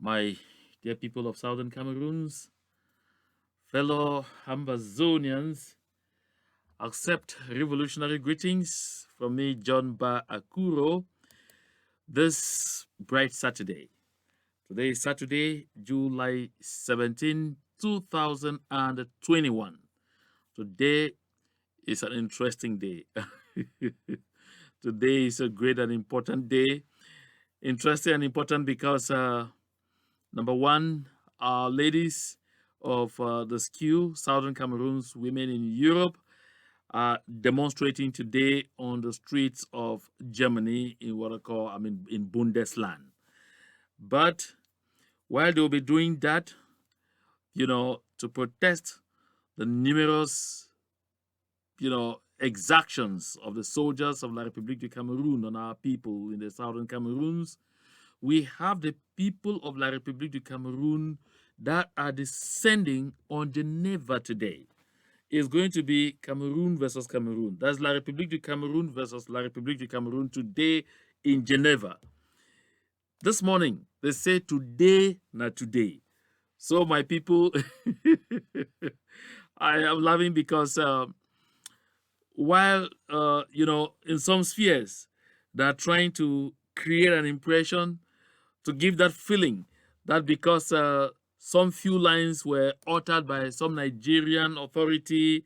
My dear people of Southern Cameroons, fellow Ambazonians, accept revolutionary greetings from me, John Ba Akuro, this bright Saturday. Today is Saturday, July 17, 2021. Today is an interesting day. Today is a great and important day. Interesting and important because number one, our ladies of the SKU, Southern Cameroon's women in Europe, are demonstrating today on the streets of Germany in what in Bundesland. But while they'll be doing that, to protest the numerous, exactions of the soldiers of La République du Cameroun on our people in the Southern Cameroons, we have the people of La République du Cameroun that are descending on Geneva today. It's going to be Cameroon versus Cameroon. That's La République du Cameroun versus La République du Cameroun today in Geneva. This morning, they say today, not today. So, my people, I am laughing because while, in some spheres, they're trying to create an impression to give that feeling that because some few lines were uttered by some Nigerian authority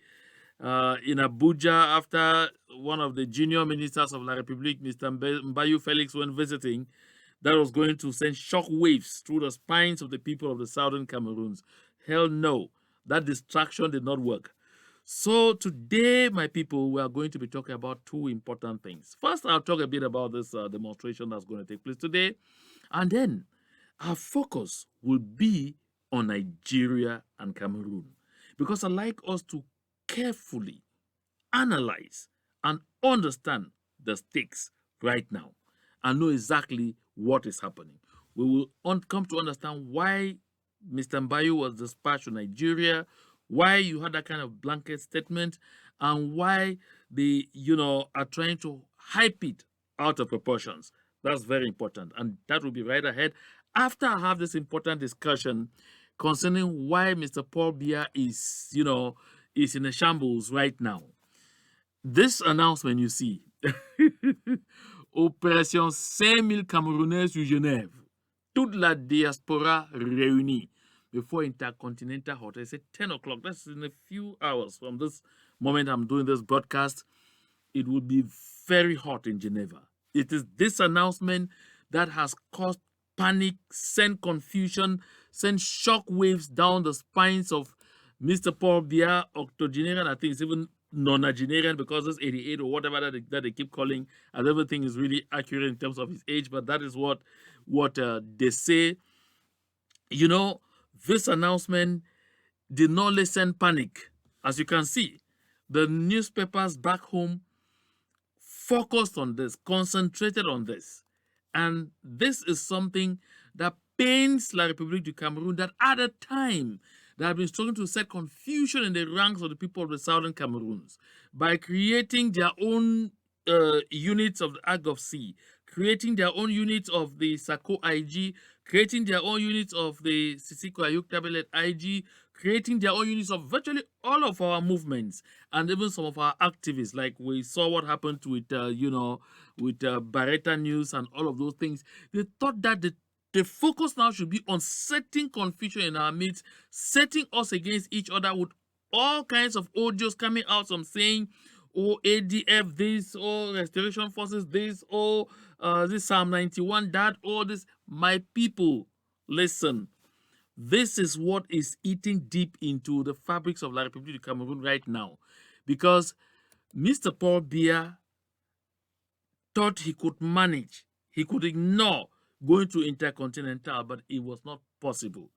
in Abuja after one of the junior ministers of La République, Mr. Mbayu Felix, went visiting, that was going to send shock waves through the spines of the people of the Southern Cameroons. Hell no, that distraction did not work. So today, my people, we are going to be talking about two important things. First, I'll talk a bit about this demonstration that's going to take place today. And then our focus will be on Nigeria and Cameroon. Because I'd like us to carefully analyze and understand the stakes right now and know exactly what is happening. We will come to understand why Mr. Mbayu was dispatched to Nigeria, why you had that kind of blanket statement, and why they, are trying to hype it out of proportions. That's very important. And that will be right ahead after I have this important discussion concerning why Mr. Paul Biya is in a shambles right now. This announcement you see, Opération 5000 Camerounais sur Genève, toute la diaspora réunie before Intercontinental Hotel. It's at 10 o'clock. That's in a few hours from this moment I'm doing this broadcast. It will be very hot in Geneva. It is this announcement that has caused panic, sent confusion, sent shock waves down the spines of Mr. Paul Biya, octogenarian. I think it's even nonagenarian because it's 88 or whatever that they keep calling, and everything is really accurate in terms of his age. But that is what they say. This announcement did not listen panic. As you can see, the newspapers back home focused on this, concentrated on this. And this is something that pains La République du Cameroun, that at a time they have been struggling to set confusion in the ranks of the people of the Southern Cameroons by creating their own units of the Ag of Sea, creating their own units of the Sako IG, creating their own units of the Sisiko Ayuk Tabelet IG, creating their own units of virtually all of our movements and even some of our activists. Like we saw what happened with, Barretta News and all of those things. They thought that the focus now should be on setting confusion in our midst, setting us against each other with all kinds of audios coming out from saying, oh, ADF this, oh, Restoration Forces this, oh, this Psalm 91 that, oh, this. My people, listen. This is what is eating deep into the fabrics of La République du Cameroun right now. Because Mr. Paul Biya thought he could manage, he could ignore going to Intercontinental, but it was not possible.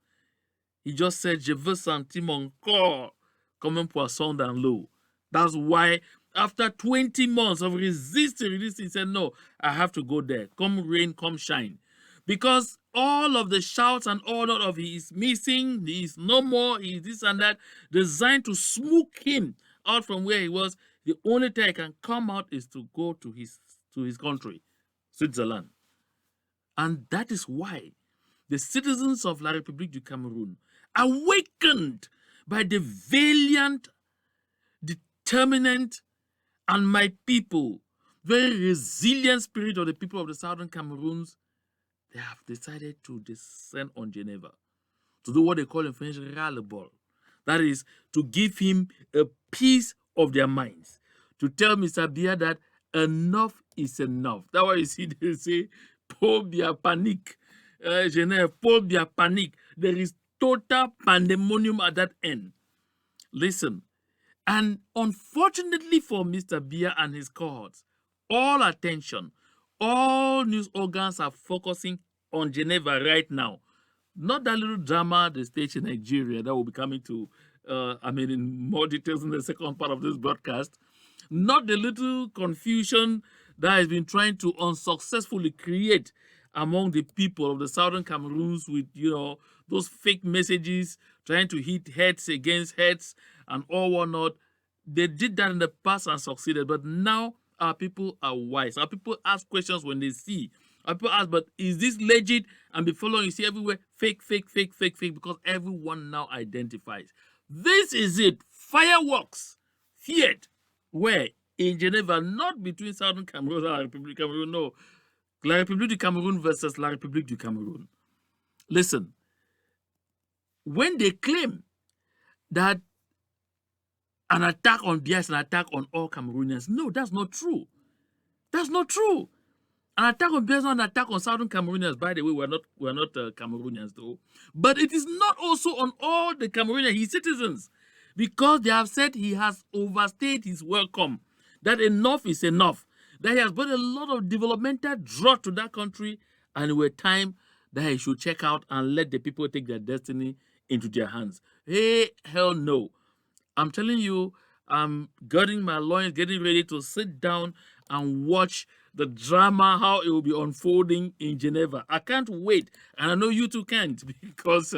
He just said, Je veux sentir mon corps comme un poisson dans l'eau. That's why, after 20 months of resisting, he said, no, I have to go there. Come rain, come shine. Because all of the shouts and order of he is missing, he is no more, he is this and that, designed to smoke him out from where he was, the only thing I can come out is to go to his country, Switzerland. And that is why the citizens of La République du Cameroon, awakened by the valiant, determinant, and my people, very resilient spirit of the people of the southern Cameroons, they have decided to descend on Geneva to do what they call in French ras-le-bol. That is, to give him a piece of their minds, to tell Mr. Biya that enough is enough. That's why you see they say, Paul Biya panic. Genève, Paul Biya panic. There is total pandemonium at that end. Listen, and unfortunately for Mr. Biya and his cohorts, all attention, all news organs are focusing on Geneva right now. Not that little drama they stage in Nigeria that will be coming to, in more details in the second part of this broadcast. Not the little confusion that has been trying to unsuccessfully create among the people of the southern Cameroons with, those fake messages trying to hit heads against heads and all whatnot. They did that in the past and succeeded, but now our people are wise. Our people ask questions when they see. Our people ask, but is this legit? And be following, you see everywhere, fake, fake, fake, fake, fake, because everyone now identifies. This is it. Fireworks. Fiat. Where? In Geneva, not between Southern Cameroon and La République du Cameroon, no. La République du Cameroon versus La République du Cameroon. Listen, when they claim that an attack on Biya is an attack on all Cameroonians, no, that's not true. That's not true. An attack on Biya is not an attack on Southern Cameroonians. By the way, we're not Cameroonians though. But it is not also on all the Cameroonians, his citizens, because they have said he has overstayed his welcome. That enough is enough. That he has brought a lot of developmental drought to that country, and it was time that he should check out and let the people take their destiny into their hands. Hey, hell no. I'm telling you, I'm girding my loins, getting ready to sit down and watch the drama, how it will be unfolding in Geneva. I can't wait. And I know you too can't, because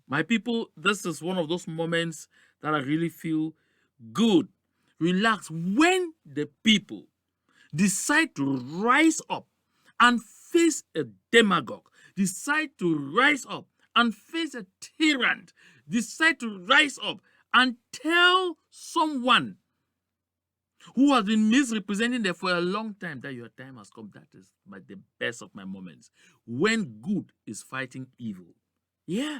my people, this is one of those moments that I really feel good, relaxed. When the people decide to rise up and face a demagogue, decide to rise up and face a tyrant, decide to rise up and tell someone who has been misrepresenting them for a long time that your time has come. That is the best of my moments. When good is fighting evil. Yeah.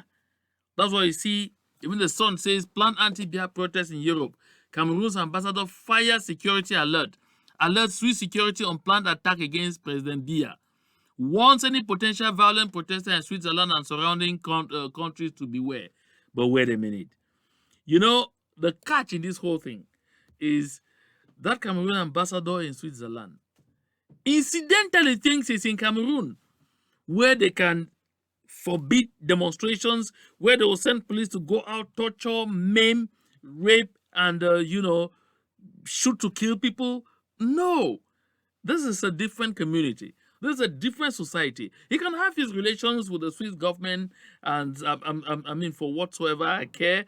That's why you see, even the Sun says, planned anti-Biya protests in Europe. Cameroon's ambassador fires security alert. Alert Swiss security on planned attack against President Biya. Warns any potential violent protester in Switzerland and surrounding countries to beware. But wait a minute. The catch in this whole thing is that Cameroon ambassador in Switzerland incidentally thinks it's in Cameroon, where they can forbid demonstrations, where they will send police to go out, torture, maim, rape, and, shoot to kill people. No, this is a different community. This is a different society. He can have his relations with the Swiss government, and for whatsoever I care.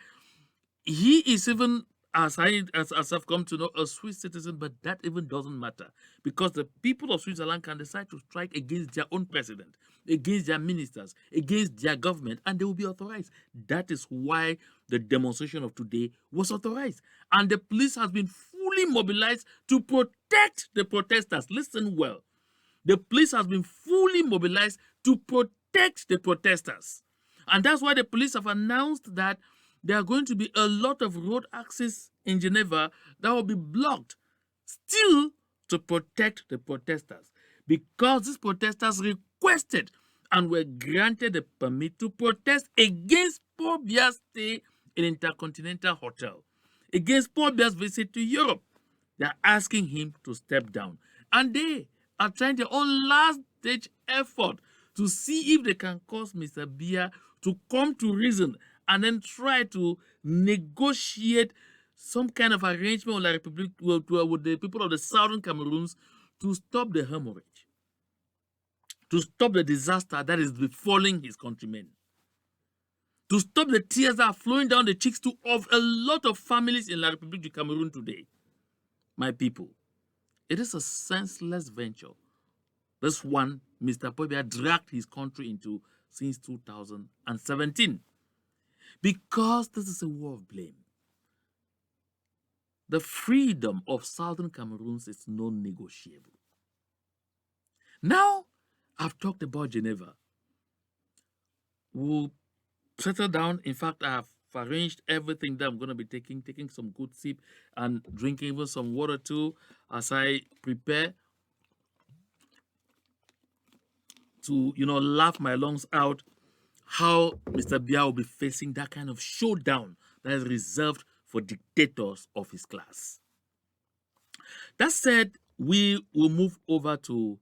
He is even, as I've come to know, a Swiss citizen, but that even doesn't matter, because the people of Switzerland can decide to strike against their own president, against their ministers, against their government, and they will be authorized. That is why the demonstration of today was authorized. And the police has been fully mobilized to protect the protesters. Listen well. The police has been fully mobilized to protect the protesters. And that's why the police have announced that there are going to be a lot of road access in Geneva that will be blocked, still to protect the protesters, because these protesters requested and were granted the permit to protest against Paul Biya's stay in Intercontinental Hotel, against Paul Biya's visit to Europe. They are asking him to step down, and they are trying their own last-ditch effort to see if they can cause Mr. Biya to come to reason and then try to negotiate some kind of arrangement with, with the people of the southern Cameroons to stop the hemorrhage, to stop the disaster that is befalling his countrymen, to stop the tears that are flowing down the cheeks of a lot of families in La République du Cameroon today. My people, it is a senseless venture. This one, Mr. Paul Biya dragged his country into since 2017. Because this is a war of blame. The freedom of southern Cameroons is non-negotiable. Now, I've talked about Geneva. We'll settle down. In fact, I've arranged everything that I'm going to be taking some good sip and drinking even some water too as I prepare to, laugh my lungs out how Mr. Biya will be facing that kind of showdown that is reserved for dictators of his class. That said, we will move over to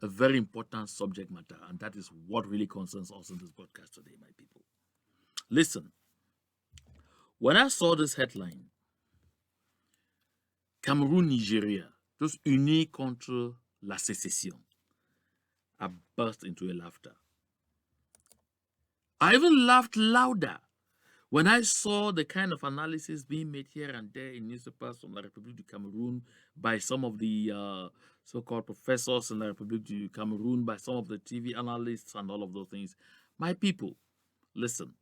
a very important subject matter, and that is what really concerns us in this podcast today, my people. Listen, when I saw this headline, Cameroon, Nigeria, tous unis contre la sécession, I burst into a laughter. I even laughed louder when I saw the kind of analysis being made here and there in newspapers from the Republic du Cameroon by some of the so-called professors in the Republic du Cameroon, by some of the TV analysts and all of those things. My people, listen.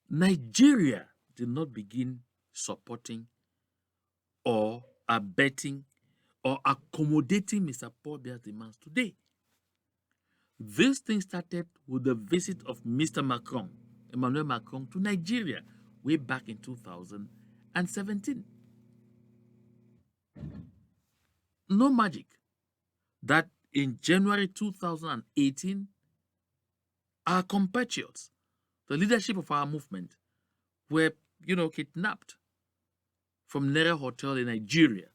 Nigeria did not begin supporting or abetting or accommodating Mr. Paul Biya's demands today. This thing started with the visit of Mr. Macron, Emmanuel Macron, to Nigeria way back in 2017. No magic that in January 2018, our compatriots, the leadership of our movement, were, kidnapped from Nere Hotel in Nigeria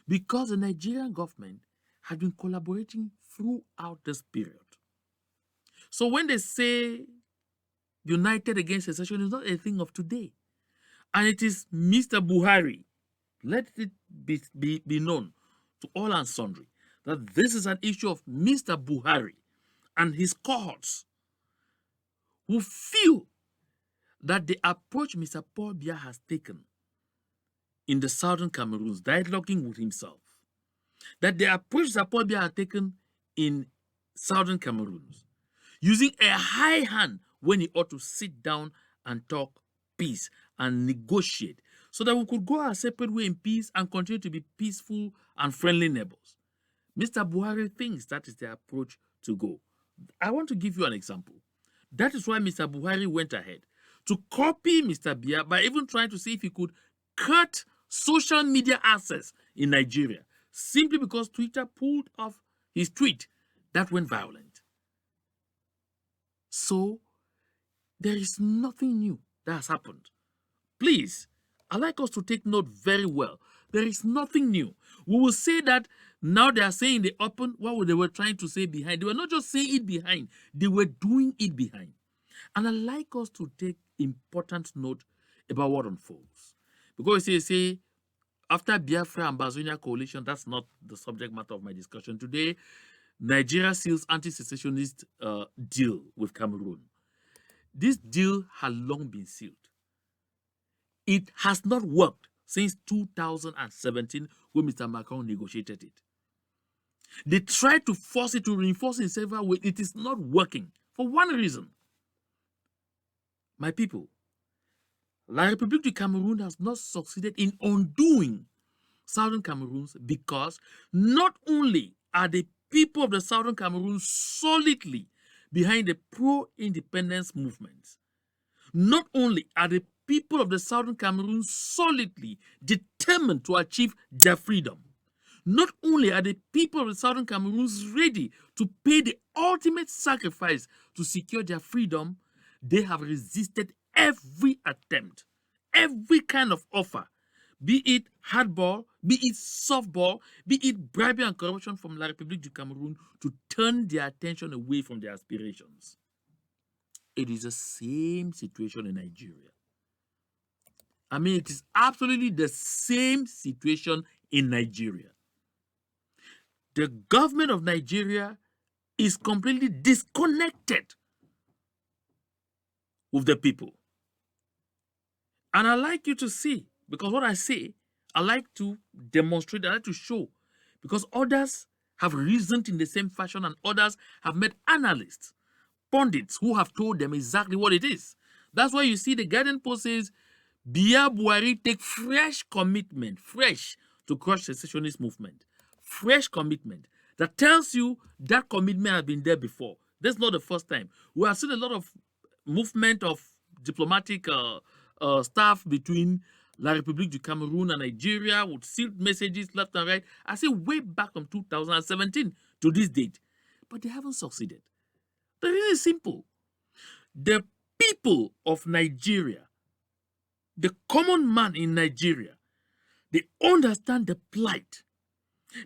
because the Nigerian government had been collaborating throughout this period. So when they say united against secession, it's not a thing of today. And it is Mr. Buhari, let it be known to all and sundry, that this is an issue of Mr. Buhari and his cohorts who feel that the approach Mr. Paul Biya has taken in the southern Cameroons, dialoguing with himself, that the approach Mr. Paul Biya has taken in southern Cameroons, using a high hand when he ought to sit down and talk peace and negotiate so that we could go our separate way in peace and continue to be peaceful and friendly neighbors. Mr. Buhari thinks that is the approach to go. I want to give you an example. That is why Mr. Buhari went ahead to copy Mr. Biya by even trying to see if he could cut social media access in Nigeria, simply because Twitter pulled off his tweet that went violent. So, there is nothing new that has happened. Please, I'd like us to take note very well. There is nothing new. We will say that now they are saying in the open what they were trying to say behind. They were not just saying it behind, they were doing it behind. And I'd like us to take important note about what unfolds. Because you say, after Biafra and Bazonia coalition, that's not the subject matter of my discussion today. Nigeria seals anti-secessionist deal with Cameroon. This deal had long been sealed. It has not worked since 2017 when Mr. Macron negotiated it. They tried to force it to reinforce in several ways. It is not working for one reason. My people, La République du Cameroon has not succeeded in undoing southern Cameroons because not only are the people of the southern Cameroon solidly behind the pro-independence movement, not only are the people of the southern Cameroon solidly determined to achieve their freedom, not only are the people of the southern Cameroons ready to pay the ultimate sacrifice to secure their freedom, they have resisted every attempt, every kind of offer, be it hardball, be it softball, be it bribery and corruption from La République du Cameroon, to turn their attention away from their aspirations. It is the same situation in Nigeria. I mean, it is absolutely the same situation in Nigeria. The government of Nigeria is completely disconnected with the people. And I like you to see, because what I say, I like to demonstrate, I like to show, because others have reasoned in the same fashion and others have made analysts pundits who have told them exactly what it is. That's why you see the Guardian Post says, BiyaBuhari take fresh commitment, fresh, to crush the secessionist movement. Fresh commitment. That tells you that commitment has been there before. That's not the first time. We have seen a lot of movement of diplomatic staff between La République du Cameroon and Nigeria with sealed messages left and right. I say way back from 2017 to this date. But they haven't succeeded. The reason is simple. The people of Nigeria, the common man in Nigeria, they understand the plight.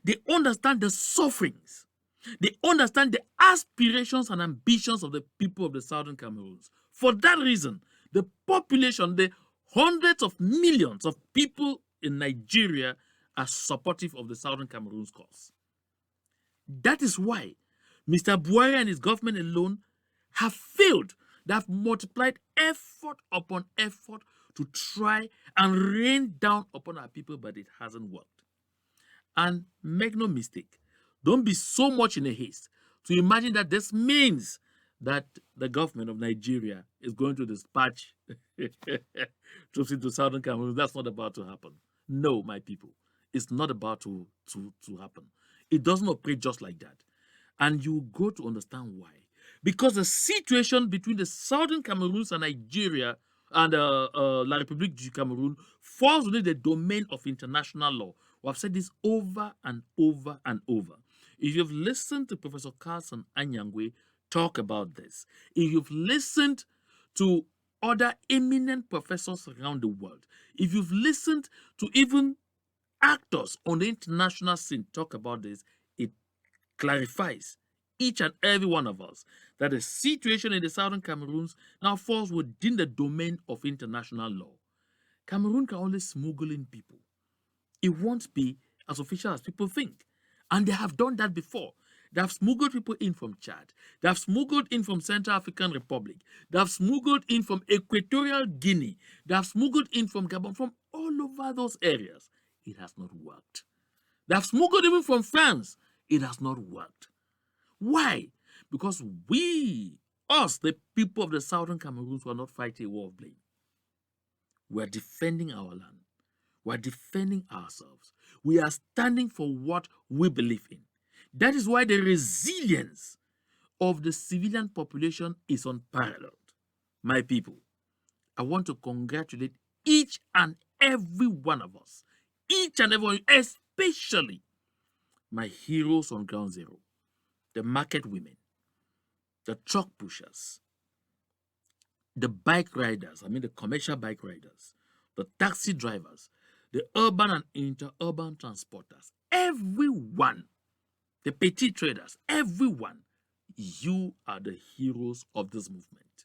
They understand the sufferings. They understand the aspirations and ambitions of the people of the Southern Cameroons. For that reason, the population, the hundreds of millions of people in Nigeria are supportive of the Southern Cameroons cause. That is why Mr. Buhari and his government alone have failed. They have multiplied effort upon effort to try and rain down upon our people, but it hasn't worked. And make no mistake, don't be so much in a haste to imagine that this means that the government of Nigeria is going to dispatch troops into Southern Cameroon. That's not about to happen. No, my people, it's not about to happen. It doesn't operate just like that. And you go to understand why. Because the situation between the Southern Cameroons and Nigeria and La République du Cameroon falls within the domain of international law. We have said this over and over and over. If you've listened to Professor Carson Anyangwe talk about this, if you've listened to other eminent professors around the world, if you've listened to even actors on the international scene talk about this, it clarifies each and every one of us that the situation in the Southern Cameroons now falls within the domain of international law. Cameroon can only smuggle in people. It won't be as official as people think. And they have done that before. They have smuggled people in from Chad. They have smuggled in from Central African Republic. They have smuggled in from Equatorial Guinea. They have smuggled in from Gabon, from all over those areas. It has not worked. They have smuggled even from France. It has not worked. Why? Because us, the people of the Southern Cameroons, were not fighting a war of blame. We are defending our land. We are defending ourselves. We are standing for what we believe in. That is why the resilience of the civilian population is unparalleled. My people, I want to congratulate each and every one of us, each and every one, especially my heroes on ground zero, the market women, the truck pushers, the bike riders, the commercial bike riders, the taxi drivers, the urban and interurban transporters, everyone, the petty traders, everyone, you are the heroes of this movement.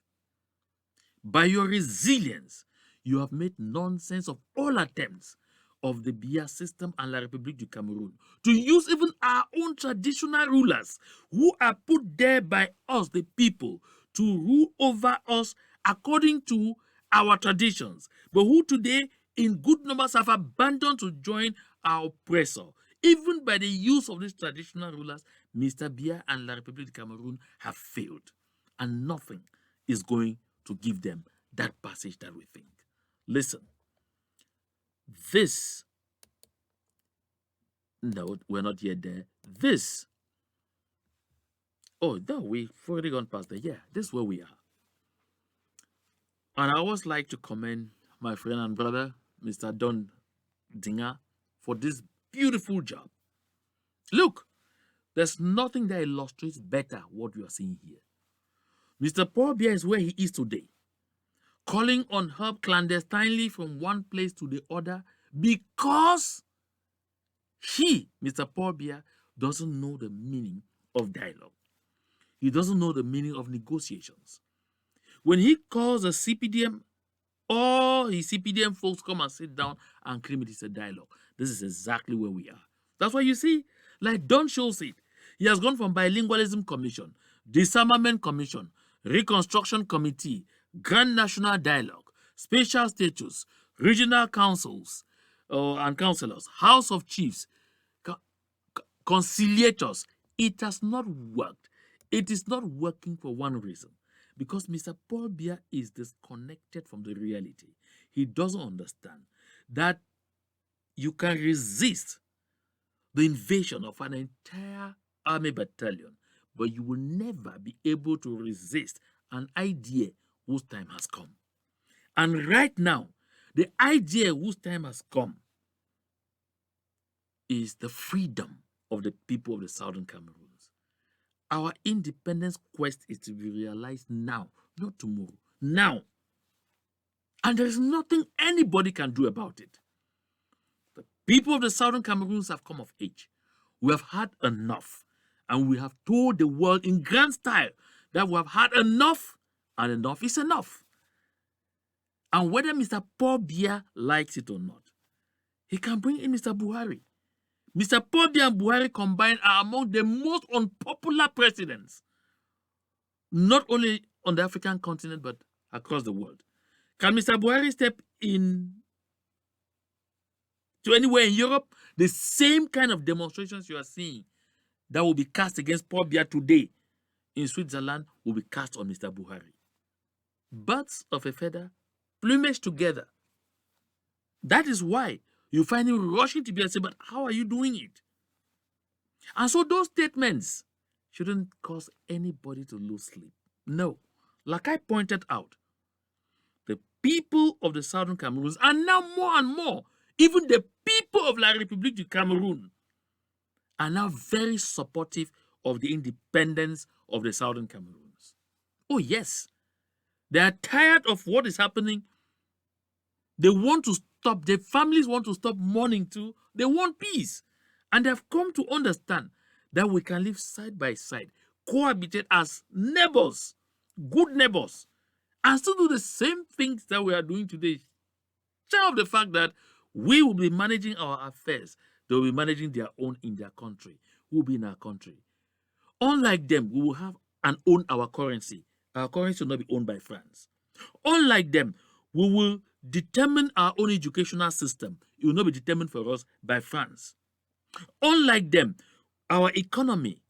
By your resilience, you have made nonsense of all attempts of the Biya system and La République du Cameroon to use even our own traditional rulers who are put there by us, the people, to rule over us according to our traditions, but who today in good numbers have abandoned to join our oppressor. Even by the use of these traditional rulers, Mr. Biya and La République du Cameroon have failed, and nothing is going to give them that passage that we think. Listen, this, no, we're not yet there. This, oh, no, we've already gone past there. Yeah, this is where we are. And I always like to commend my friend and brother, Mr. Don Dinger, for this beautiful job. Look, there's nothing that illustrates better what you are seeing here. Mr. Paul Biya is where he is today, calling on help clandestinely from one place to the other because he, Mr. Paul Biya, doesn't know the meaning of dialogue. He doesn't know the meaning of negotiations. When he calls a CPDM, all his CPDM folks come and sit down and claim it is a dialogue. This is exactly where we are. That's why you see, like Don shows it, he has gone from Bilingualism Commission, Disarmament Commission, Reconstruction Committee, Grand National Dialogue, Special Status, Regional Councils and Councillors, House of Chiefs, Conciliators. It has not worked. It is not working for one reason. Because Mr. Paul Biya is disconnected from the reality. He doesn't understand that you can resist the invasion of an entire army battalion, but you will never be able to resist an idea whose time has come. And right now, the idea whose time has come is the freedom of the people of the Southern Cameroons. Our independence quest is to be realized now, not tomorrow. Now. And there is nothing anybody can do about it. The people of the Southern Cameroons have come of age. We have had enough. And we have told the world in grand style that we have had enough, and enough is enough. And whether Mr. Paul Biya likes it or not, he can bring in Mr. Buhari. Mr. Paul Biya and Buhari combined are among the most unpopular presidents, not only on the African continent, but across the world. Can Mr. Buhari step in to anywhere in Europe? The same kind of demonstrations you are seeing that will be cast against Paul Biya today in Switzerland will be cast on Mr. Buhari. Birds of a feather, plumage together. That is why you find him rushing to Biya and say, but how are you doing it? And so those statements shouldn't cause anybody to lose sleep. No. Like I pointed out, the people of the Southern Cameroons, and now more and more, even the people of La République du Cameroun, are now very supportive of the independence of the Southern Cameroons. Oh yes, they are tired of what is happening. They want to stop, their families want to stop mourning too. They want peace. And they have come to understand that we can live side by side, cohabitate as neighbors, good neighbors, and still do the same things that we are doing today. Share of the fact that we will be managing our affairs. They will be managing their own in their country. We will be in our country. Unlike them, we will have and own our currency. Our currency will not be owned by France. Unlike them, we will determine our own educational system. It will not be determined for us by France. Unlike them, our economy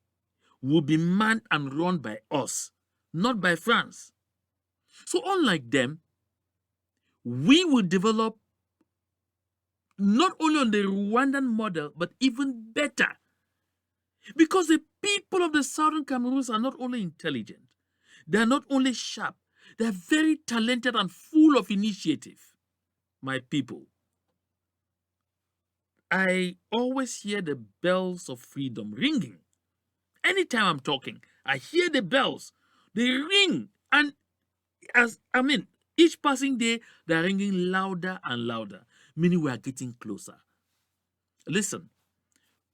will be manned and run by us, not by France. So unlike them, we will develop not only on the Rwandan model, but even better. Because the people of the Southern Cameroons are not only intelligent, they are not only sharp, they are very talented and full of initiative. My people, I always hear the bells of freedom ringing. Anytime I'm talking, I hear the bells. They ring. And each passing day, they're ringing louder and louder, meaning we are getting closer. Listen,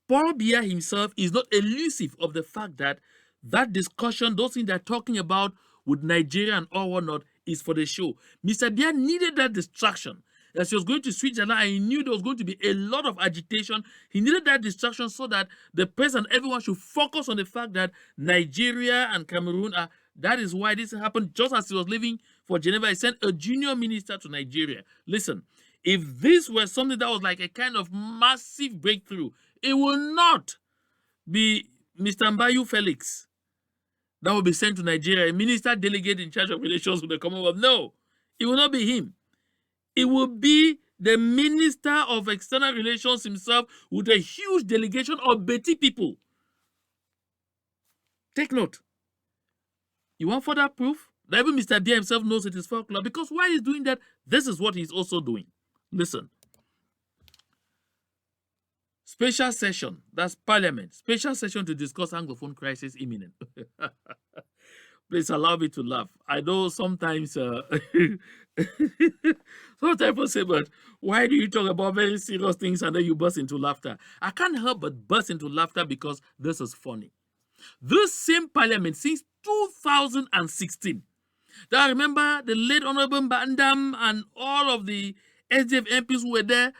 Paul Biya himself is not elusive of the fact that that discussion, those things they're talking about with Nigeria and all whatnot, is for the show. Mr. Biya needed that distraction. As he was going to Switzerland, and he knew there was going to be a lot of agitation. He needed that distraction so that the press and everyone should focus on the fact that Nigeria and Cameroon are. That is why this happened. Just as he was leaving for Geneva, he sent a junior minister to Nigeria. Listen, if this were something that was like a kind of massive breakthrough, it will not be Mr. Mbayu Felix that will be sent to Nigeria, a minister delegate in charge of relations with the Commonwealth. No, it will not be him. It will be the Minister of External Relations himself with a huge delegation of Betty people. Take note. You want further proof? That even Mr. Biya himself knows it is folklore. Because while he's doing that, this is what he's also doing. Listen. Special session, that's Parliament. Special session to discuss Anglophone crisis imminent. Please allow me to laugh. I know sometimes sometimes people say, but why do you talk about very serious things and then you burst into laughter? I can't help but burst into laughter because this is funny. This same Parliament since 2016. That I remember the late Honorable Mbandam and all of the SDF MPs who were there,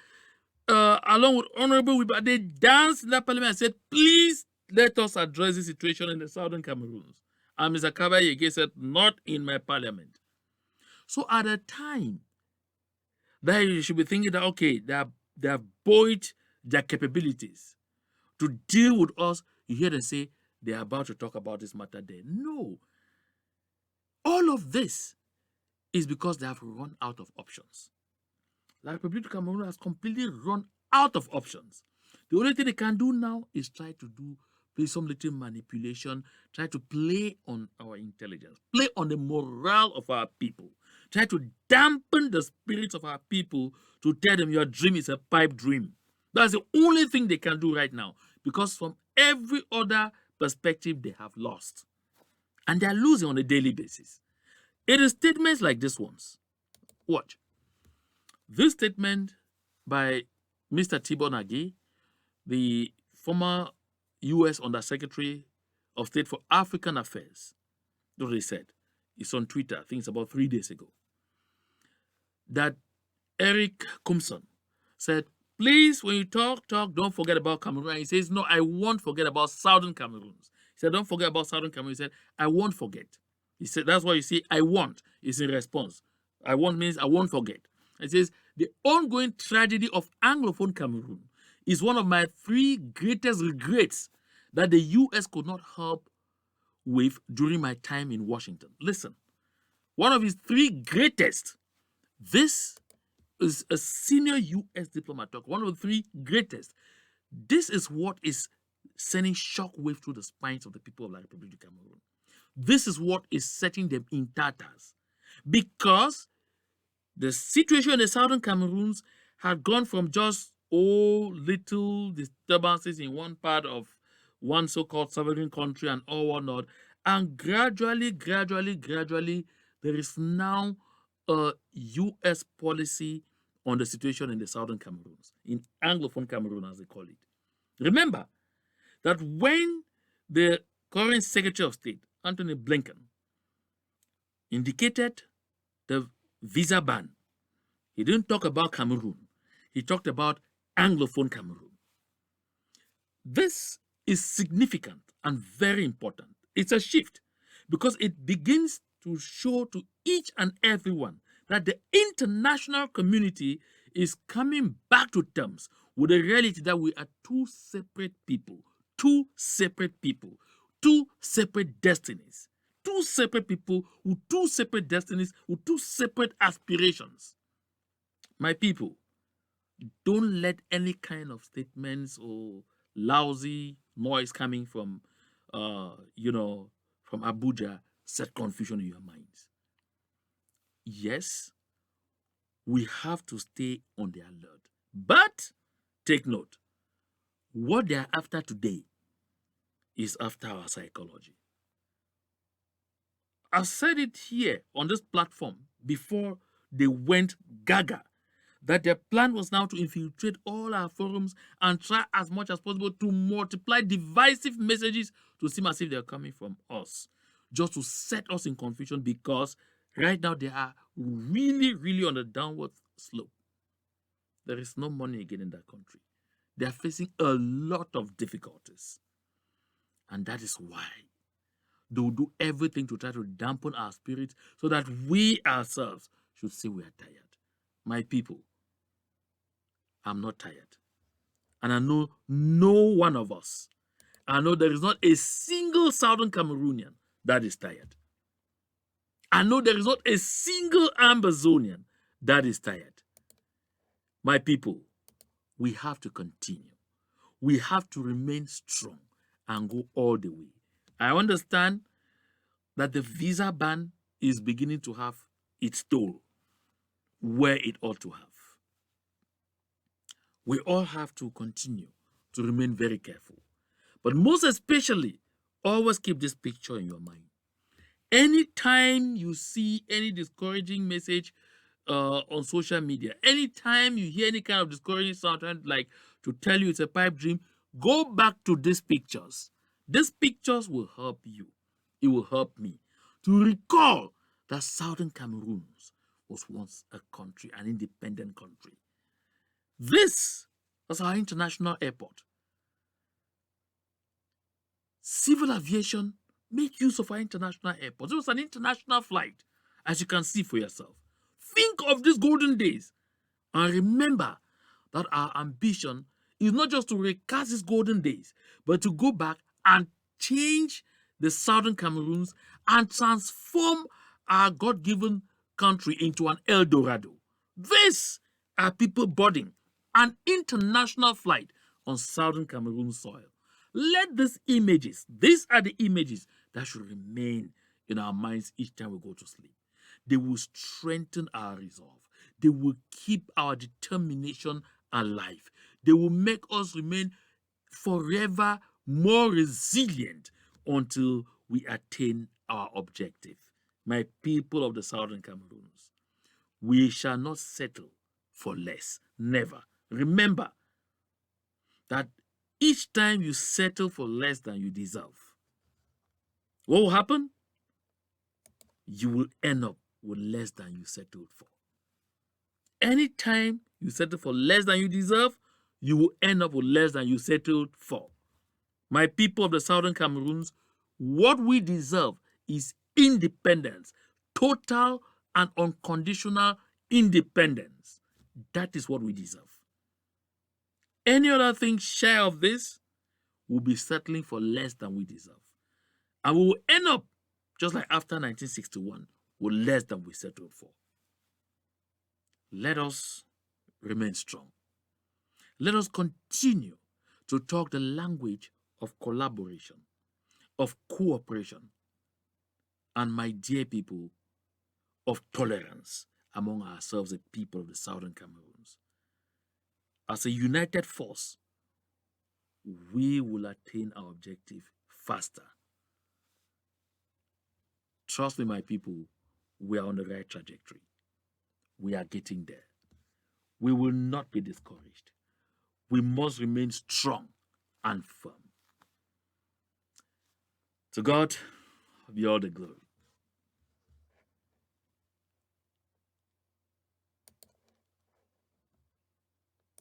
along with Honorable Wiba, they danced in that Parliament and said, please let us address the situation in the Southern Cameroons. And Mr. Kabayege said, not in my Parliament. So at a time that you should be thinking that, okay, they have buoyed their capabilities to deal with us, you hear them say they are about to talk about this matter there. No. All of this is because they have run out of options. La République du Cameroon has completely run out of options. The only thing they can do now is try to play some little manipulation, try to play on our intelligence, play on the morale of our people, try to dampen the spirits of our people to tell them your dream is a pipe dream. That's the only thing they can do right now, because from every other perspective, they have lost. And they are losing on a daily basis. It is statements like this ones. Watch. This statement by Mr. Thibault Nagy, the former U.S. Undersecretary of State for African Affairs, what he said. It's on Twitter, I think it's about 3 days ago. That Eric Kumson said, please, when you talk, don't forget about Cameroon. He says, no, I won't forget about Southern Cameroons. He said, don't forget about Southern Cameroon. He said, I won't forget. He said, that's why you see, I won't is in response. I won't means I won't forget. It says, the ongoing tragedy of Anglophone Cameroon is one of my 3 greatest regrets that the U.S. could not help with during my time in Washington. Listen, one of his 3 greatest. This is a senior U.S. diplomat talk. One of the 3 greatest. This is what is sending shockwave through the spines of the people of La République du Cameroon. This is what is setting them in tatters, because the situation in the Southern Cameroons had gone from just little disturbances in one part of one so-called sovereign country and all whatnot, and gradually, there is now a U.S. policy on the situation in the Southern Cameroons, in Anglophone Cameroon, as they call it. Remember that when the current Secretary of State, Anthony Blinken, indicated the visa ban, he didn't talk about Cameroon. He talked about Anglophone Cameroon. This is significant and very important. It's a shift because it begins to show to each and everyone that the international community is coming back to terms with the reality that we are 2 separate people, 2 separate people, 2 separate destinies, 2 separate people with 2 separate destinies, with 2 separate aspirations. My people, don't let any kind of statements or lousy noise coming from, from Abuja set confusion in your minds. Yes, we have to stay on the alert. But take note, what they are after today is after our psychology. I said it here on this platform before they went gaga, that their plan was now to infiltrate all our forums and try as much as possible to multiply divisive messages to seem as if they're coming from us, just to set us in confusion, because right now they are really on a downward slope. There is no money again in that country. They are facing a lot of difficulties. And that is why they will do everything to try to dampen our spirits so that we ourselves should say we are tired. My people, I'm not tired. And I know no one of us, I know there is not a single Southern Cameroonian that is tired. I know there is not a single Ambazonian that is tired. My people, we have to continue. We have to remain strong and go all the way. I understand that the visa ban is beginning to have its toll where it ought to have. We all have to continue to remain very careful. But most especially, always keep this picture in your mind. Anytime you see any discouraging message on social media, anytime you hear any kind of discouraging sound, like to tell you it's a pipe dream, go back to these pictures. These pictures will help you. It will help me to recall that Southern Cameroon was once a country, an independent country. This was our international airport. Civil aviation made use of our international airport. It was an international flight, as you can see for yourself. Think of these golden days and remember that our ambition is not just to recast these golden days, but to go back and change the southern Cameroons and transform our God-given country into an El Dorado. These are people boarding an international flight on southern Cameroon soil. Let these are the images that should remain in our minds each time we go to sleep. They will strengthen our resolve. They will keep our determination alive. They will make us remain forever more resilient until we attain our objective. My people of the southern Cameroons, we shall not settle for less. Never. Remember that each time you settle for less than you deserve, what will happen? You will end up with less than you settled for. Anytime you settle for less than you deserve, you will end up with less than you settled for. My people of the southern Cameroons, what we deserve is independence, total and unconditional independence. That is what we deserve. Any other thing share of this will be settling for less than we deserve. And we will end up, just like after 1961, with less than we settled for. Let us remain strong. Let us continue to talk the language of collaboration, of cooperation, and, my dear people, of tolerance among ourselves, the people of the southern Cameroons. As a united force, we will attain our objective faster. Trust me, my people, we are on the right trajectory. We are getting there. We will not be discouraged. We must remain strong and firm. To God be all the glory.